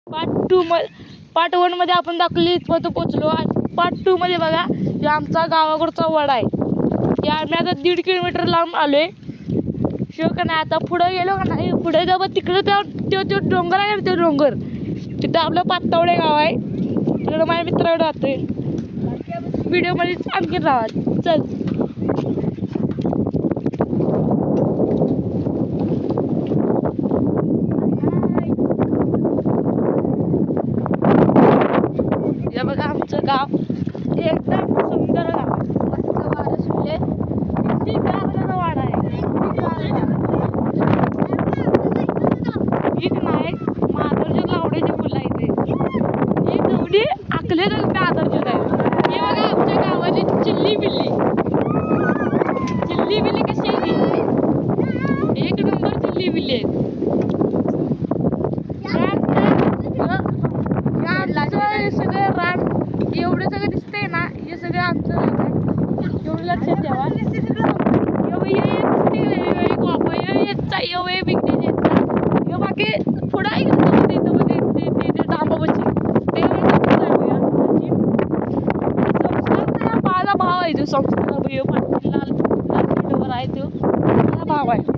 Part 1 मध्ये आपण दाखवली इथपर्यंत पोचलो. पार्ट 2 मध्ये बघा जो आमचा गावाकडचा वडा आहे. की आम्ही आता 1.5 किलोमीटर लांब आलोय. शिव का नाही आता पुढे गेलो का नाही पुढे जाऊ तिकडे तो डोंगर आहे ना, तो डोंगर तिथं आपलं पातवडे गाव आहे. तिकडे माझ्या मित्राकडे राहतोय. व्हिडिओ मध्ये आणखी राहा. चल हे बघा आमचं गाव एकदम सुंदर गाव. मस्त वारं सुटले. किती गावाला वाडा आहे. एक नाही माधवच्या लावड्याची फुलं आहे ते. ही तेवढी आकले तर माधवची आहे. हे बघा आमच्या गावाची चिल्ली बिल्ली. चिल्ली बिल्ली कशी आहे ती? एक नंबर चिल्ली बिल्ली आहे. सगळं रान एवढं सगळं दिसतंय ना, हे सगळं आमचं रान आहे. एवढं लक्षात ठेवा. एक वापा बाकी पुढं आहे डांबाबाची ते माझा भाव आहे. तो संस्कार लाल आहे तो माझा भाव आहे.